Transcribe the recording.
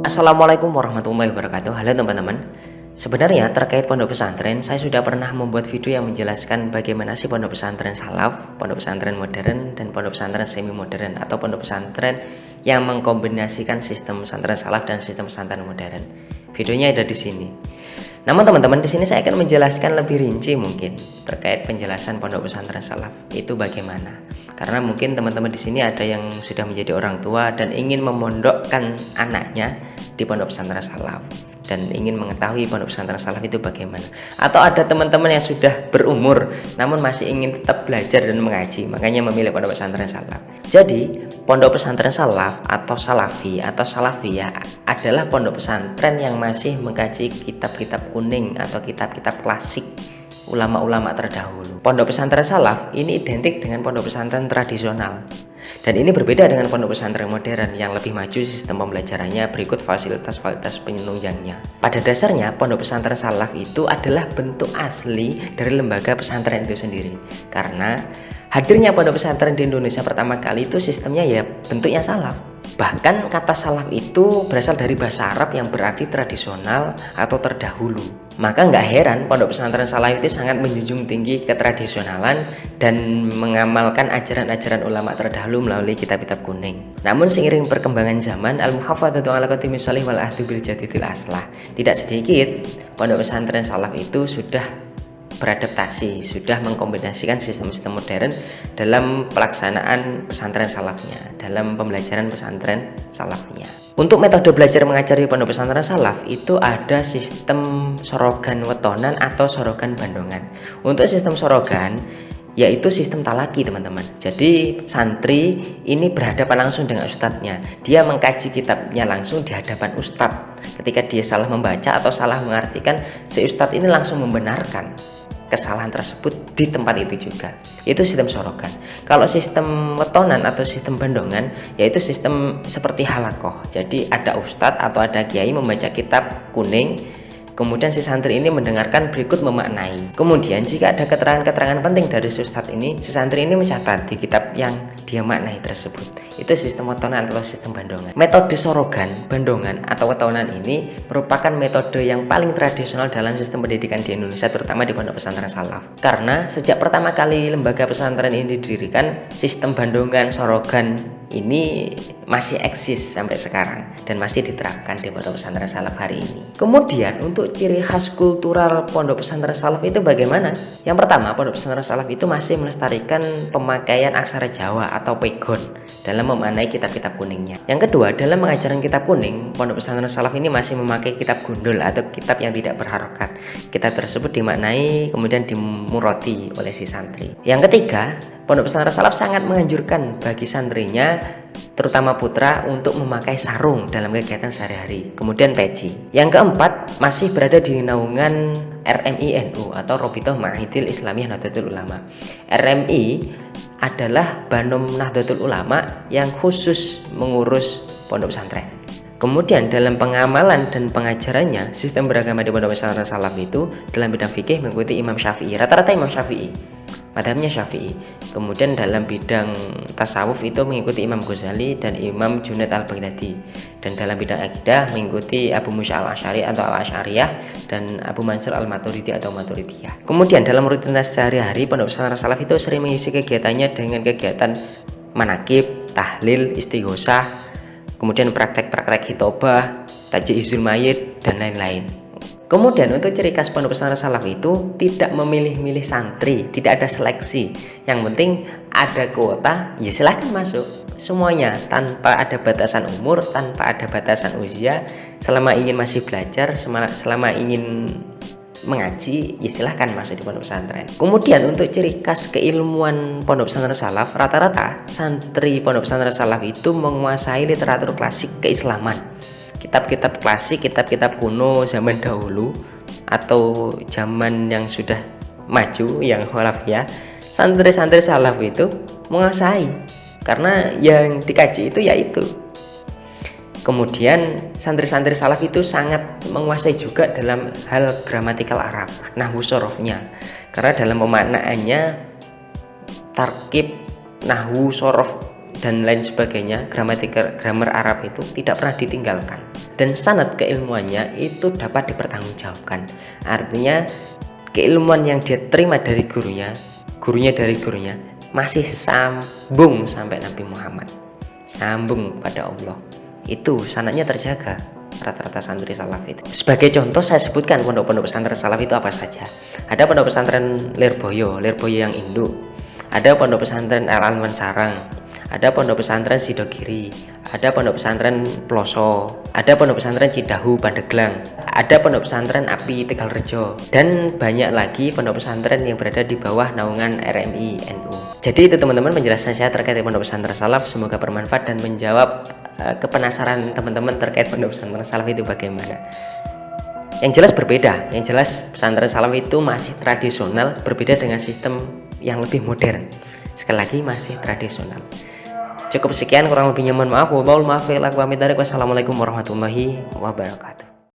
Assalamualaikum warahmatullahi wabarakatuh. Halo teman-teman. Sebenarnya terkait pondok pesantren, saya sudah pernah membuat video yang menjelaskan bagaimana sih pondok pesantren salaf, pondok pesantren modern, dan pondok pesantren semi modern atau pondok pesantren yang mengkombinasikan sistem pesantren salaf dan sistem pesantren modern. Videonya ada di sini. Namun teman-teman, di sini saya akan menjelaskan lebih rinci mungkin terkait penjelasan pondok pesantren salaf itu bagaimana. Karena mungkin teman-teman di sini ada yang sudah menjadi orang tua dan ingin memondokkan anaknya di pondok pesantren salaf dan ingin mengetahui pondok pesantren salaf itu bagaimana. Atau ada teman-teman yang sudah berumur namun masih ingin tetap belajar dan mengaji, makanya memilih pondok pesantren salaf. Jadi, pondok pesantren salaf atau salafi atau salafiyah adalah pondok pesantren yang masih mengkaji kitab-kitab kuning atau kitab-kitab klasik ulama-ulama terdahulu. Pondok pesantren salaf ini identik dengan pondok pesantren tradisional. Dan ini berbeda dengan pondok pesantren modern yang lebih maju sistem pembelajarannya berikut fasilitas-fasilitas penunjangnya. Pada dasarnya, pondok pesantren salaf itu adalah bentuk asli dari lembaga pesantren itu sendiri. Karena hadirnya pondok pesantren di Indonesia pertama kali itu sistemnya ya bentuknya salaf. Bahkan kata salaf itu berasal dari bahasa Arab yang berarti tradisional atau terdahulu. Maka nggak heran pondok pesantren salaf itu sangat menjunjung tinggi ketradisionalan dan mengamalkan ajaran-ajaran ulama terdahulu melalui kitab-kitab kuning. Namun seiring perkembangan zaman, al-muhafadzatu ala qadimi shalih wal ahdu bil jadidil aslah. Tidak sedikit pondok pesantren salaf itu sudah beradaptasi, sudah mengkombinasikan sistem-sistem modern dalam pelaksanaan pesantren salafnya, dalam pembelajaran pesantren salafnya. Untuk metode belajar mengajar di pondok pesantren salaf itu ada sistem sorogan wetonan atau sorogan bandongan. Untuk sistem sorogan yaitu sistem talaki teman-teman. Jadi santri ini berhadapan langsung dengan ustadznya. Dia mengkaji kitabnya langsung di hadapan ustadz. Ketika dia salah membaca atau salah mengartikan, si ustadz ini langsung membenarkan kesalahan tersebut di tempat itu juga. Itu sistem sorogan. Kalau sistem wetonan atau sistem bandongan yaitu sistem seperti halakoh. Jadi ada ustadz atau ada kiai membaca kitab kuning, kemudian si santri ini mendengarkan berikut memaknai. Kemudian jika ada keterangan-keterangan penting dari si ustadz ini, si santri ini mencatat di kitab yang dia maknai tersebut. Itu sistem wetonan atau sistem bandongan. Metode sorogan, bandongan atau wetonan ini merupakan metode yang paling tradisional dalam sistem pendidikan di Indonesia, terutama di pondok pesantren salaf. Karena sejak pertama kali lembaga pesantren ini didirikan, sistem bandongan, sorogan ini masih eksis sampai sekarang dan masih diterapkan di pondok pesantren salaf hari ini. Kemudian untuk ciri khas kultural pondok pesantren salaf itu bagaimana? Yang pertama, pondok pesantren salaf itu masih melestarikan pemakaian aksara Jawa atau pegon dalam memaknai kitab-kitab kuningnya. Yang kedua, dalam mengajarkan kitab kuning, pondok pesantren salaf ini masih memakai kitab gundul atau kitab yang tidak berharokat. Kitab tersebut dimaknai kemudian dimuroti oleh si santri. Yang ketiga, pondok pesantren salaf sangat menganjurkan bagi santrinya, terutama putra, untuk memakai sarung dalam kegiatan sehari-hari. Kemudian peci. Yang keempat, masih berada di naungan RMI NU atau Robitoh Ma'hidil Islamiyah Nahdlatul Ulama. RMI adalah Banom Nahdlatul Ulama yang khusus mengurus pondok pesantren. Kemudian dalam pengamalan dan pengajarannya, sistem beragama di pondok pesantren salaf itu dalam bidang fikih mengikuti Imam Syafi'i. Rata-rata Imam Syafi'i, madhabnya Syafi'i. Kemudian dalam bidang tasawuf itu mengikuti Imam Ghazali dan Imam Junaid al-Baghdadi. Dan dalam bidang akidah mengikuti Abu Musa al-Asy'ari atau al-Asy'ariyah dan Abu Mansur al-Maturidi atau Maturidiyah. Kemudian dalam rutinitas sehari-hari pondok pesantren salaf itu sering mengisi kegiatannya dengan kegiatan manakib, tahlil, istighosah, kemudian praktek-praktek hitobah, tajhizul mayit dan lain-lain. Kemudian untuk ciri khas pondok pesantren salaf itu tidak memilih-milih santri, tidak ada seleksi. Yang penting ada kuota, ya silahkan masuk. Semuanya tanpa ada batasan umur, tanpa ada batasan usia. Selama ingin masih belajar, selama ingin mengaji, ya silahkan masuk di pondok pesantren. Kemudian untuk ciri khas keilmuan pondok pesantren salaf, rata-rata santri pondok pesantren salaf itu menguasai literatur klasik keislaman. Kitab-kitab klasik, kitab-kitab kuno zaman dahulu atau zaman yang sudah maju, yang khalafiyah, santri-santri salaf itu menguasai karena yang dikaji itu yaitu. Kemudian santri-santri salaf itu sangat menguasai juga dalam hal gramatikal Arab, nahwu sorofnya, karena dalam pemaknaannya tarkib nahwu sorof dan lain sebagainya, grammar Arab itu tidak pernah ditinggalkan. Dan sanad keilmuannya itu dapat dipertanggungjawabkan. Artinya keilmuan yang dia terima dari gurunya dari gurunya masih sambung sampai Nabi Muhammad, sambung pada Allah. Itu sanadnya terjaga rata-rata santri salaf itu. Sebagai contoh saya sebutkan pondok-pondok pesantren salaf itu apa saja. Ada pondok pesantren Lirboyo yang induk. Ada pondok pesantren Al-Alman Sarang. Ada pondok pesantren Sidogiri. Ada pondok pesantren Ploso. Ada pondok pesantren Cidahu Pandeglang. Ada pondok pesantren Api Tegalrejo. Dan banyak lagi pondok pesantren yang berada di bawah naungan RMI NU. Jadi itu teman-teman penjelasan saya terkait pondok pesantren salaf. Semoga bermanfaat dan menjawab kepenasaran teman-teman terkait pondok pesantren salaf itu bagaimana. Yang jelas berbeda. Yang jelas pesantren salaf itu masih tradisional, berbeda dengan sistem yang lebih modern. Sekali lagi masih tradisional. Cukup sekian, kurang lebihnya mohon maaf. Wassalamualaikum warahmatullahi wabarakatuh.